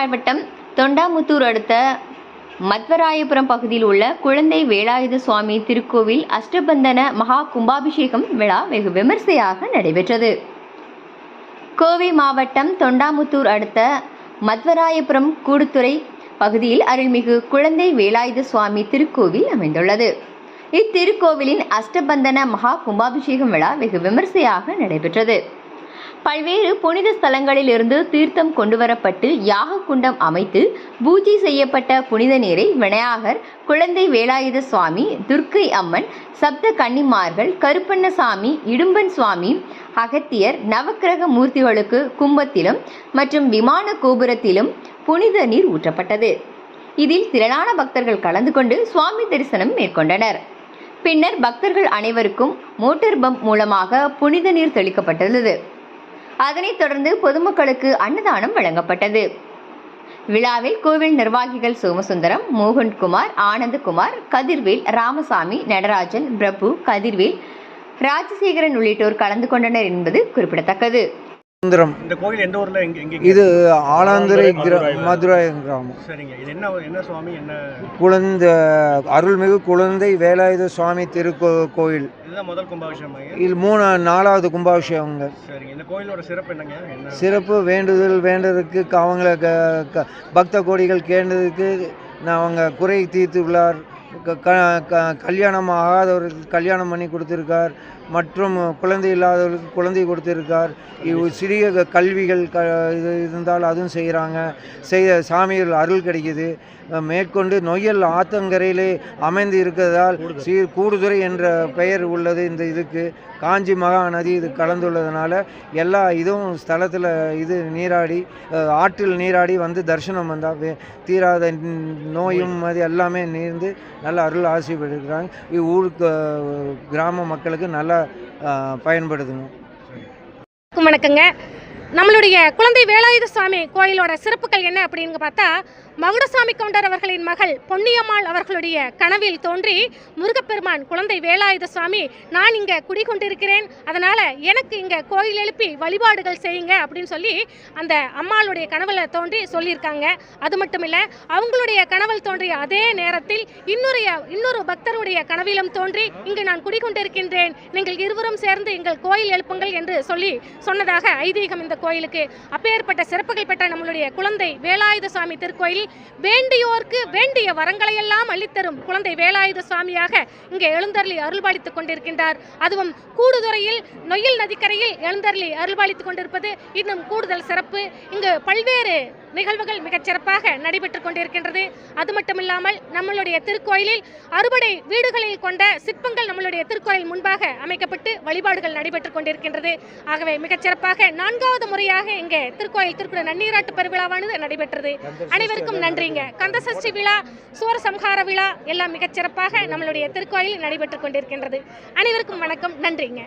மாவட்டம் தொண்டாமுத்தூர் அடுத்த மத்வராயபுரம் பகுதியில் உள்ள குழந்தை வேலாயுத சுவாமி திருக்கோவில் அஷ்டபந்தன மகா கும்பாபிஷேகம் விழா வெகு விமர்சையாக நடைபெற்றது. கோவை மாவட்டம் தொண்டாமுத்தூர் அடுத்த மத்வராயபுரம் கூடுதுறை பகுதியில் அருள்மிகு குழந்தை வேலாயுத சுவாமி திருக்கோவில் அமைந்துள்ளது. இத்திருக்கோவிலின் அஷ்டபந்தன மகா கும்பாபிஷேகம் விழா வெகு விமர்சையாக நடைபெற்றது. பல்வேறு புனித ஸ்தலங்களில் இருந்து தீர்த்தம் கொண்டுவரப்பட்டு யாக குண்டம் அமைத்து பூஜை செய்யப்பட்ட புனித நீரை விநாயகர், குழந்தை வேலாயுத சுவாமி, துர்க்கை அம்மன், சப்த கன்னிமார்கள், கருப்பண்ணசாமி, இடும்பன் சுவாமி, அகத்தியர், நவக்கிரக மூர்த்திகளுக்கு கும்பத்திலும் மற்றும் விமான கோபுரத்திலும் புனித நீர் ஊற்றப்பட்டது. இதில் திரளான பக்தர்கள் கலந்து கொண்டு சுவாமி தரிசனம் மேற்கொண்டனர். பின்னர் பக்தர்கள் அனைவருக்கும் மோட்டார் பம்ப் மூலமாக புனித நீர் தெளிக்கப்பட்டுள்ளது. அதனைத் தொடர்ந்து பொதுமக்களுக்கு அன்னதானம் வழங்கப்பட்டது. விழாவில் கோவில் நிர்வாகிகள் சோமசுந்தரம், மோகன்குமார், ஆனந்தகுமார், கதிர்வேல், ராமசாமி, நடராஜன், பிரபு, கதிர்வேல், ராஜசேகரன் உள்ளிட்டோர் கலந்து கொண்டனர் என்பது குறிப்பிடத்தக்கது. இந்த கோயில் எந்த ஊர்ல? இது ஆலாந்துறை மதுரை கிராமம். சரிங்க. இது என்ன சுவாமி? என்ன குழந்தை அருள்மிகு குழந்தை வேலாயுத சுவாமி திருக்கோயில். இதுதான் முதல் கும்பாபிஷேகம். இது 4வது கும்பாபிஷேகங்க. சரிங்க. இந்த கோயிலோட சிறப்பு என்னங்க? சிறப்பு வேண்டுதலுக்கு அவங்கள பக்த கோடிகள் கேண்டதுக்கு அவங்க குறை தீர்த்து உள்ளார். கல்யாணம் ஆகாதவர்களுக்கு கல்யாணம் பண்ணி கொடுத்துருக்கார். மற்றும் குழந்தை இல்லாதவர்களுக்கு குழந்தை கொடுத்துருக்கார். சிறிய கல்விகள் இது இருந்தால் அதுவும் செய்கிறாங்க. சாமிகள் அருள் கிடைக்கிது. மேற்கொண்டு நொய்யல் ஆத்தங்கரையிலே அமைந்து இருக்கிறதால் கூடுதுறை என்ற பெயர் உள்ளது. இந்த இதுக்கு காஞ்சி மகா நதி இது கலந்துள்ளதுனால எல்லா இதுவும் ஸ்தலத்தில் இது நீராடி ஆற்றில் நீராடி வந்து தரிசனம் வந்தால் தீராத நோயும் அது எல்லாமே நீர்ந்து நல்ல அருள் ஆசி பெறுகிறாங்க. ஊருக்கு கிராம மக்களுக்கு நல்லா பயன்படுதுங்க. வணக்கங்க. நம்மளுடைய குழந்தை வேலாயுத சுவாமி கோயிலோட சிறப்புகள் என்ன அப்படின்னு பார்த்தா, மகுடசாமி கவுண்டர் அவர்களின் மகள் பொன்னியம்மாள் அவர்களுடைய கனவில் தோன்றி முருகப்பெருமான் குழந்தை வேலாயுத சுவாமி, நான் இங்கே குடிகொண்டிருக்கிறேன், அதனால் எனக்கு இங்கே கோயில் எழுப்பி வழிபாடுகள் செய்யுங்க அப்படின்னு சொல்லி அந்த அம்மாளுடைய கனவில் தோன்றி சொல்லியிருக்காங்க. அது மட்டும் இல்லை, அவங்களுடைய கனவில் தோன்றிய அதே நேரத்தில் இன்னொரு பக்தருடைய கனவிலும் தோன்றி இங்கு நான் குடிகொண்டிருக்கின்றேன், நீங்கள் இருவரும் சேர்ந்து எங்கள் கோயில் எழுப்புங்கள் என்று சொல்லி சொன்னதாக ஐதீகம் இந்த கோயிலுக்கு. அப்பேற்பட்ட சிறப்புகள் பெற்ற நம்மளுடைய குழந்தை வேலாயுத சுவாமி திருக்கோயில் வேண்டியோர்க்கு வேண்டிய வரங்களை எல்லாம் அளித்தரும் குழந்தை வேலாயுத சுவாமியாக இங்கே எழுந்தருளி அருள்பாலித்துக் கொண்டிருக்கின்றார். அதுவும் கூடுதுறையில் நொய்யல் நதிக்கரையில் எழுந்தருளி அருள்பாலித்துக் கொண்டிருப்பது இன்னும் கூடுதல் சிறப்பு. இங்கு பல்வேறு நிகழ்வுகள் மிகச் சிறப்பாக நடைபெற்றுக் கொண்டிருக்கின்றது. அது மட்டுமில்லாமல் நம்மளுடைய திருக்கோயிலில் அறுபடை வீடுகளில் கொண்ட சிற்பங்கள் நம்மளுடைய திருக்கோயில் முன்பாக அமைக்கப்பட்டு வழிபாடுகள் நடைபெற்றுக் கொண்டிருக்கின்றது. ஆகவே மிகச் சிறப்பாக 4வது முறையாக இங்கே திருக்கோயில் திருக்குட நன்னீராட்டு பெருவிழாவானது நடைபெற்றது. அனைவருக்கும் நன்றிங்க. கந்தசஷ்டி விழா, சூரசம்ஹார விழா எல்லாம் மிகச் சிறப்பாக நம்மளுடைய திருக்கோயில் நடைபெற்றுக் கொண்டிருக்கின்றது. அனைவருக்கும் வணக்கம், நன்றிங்க.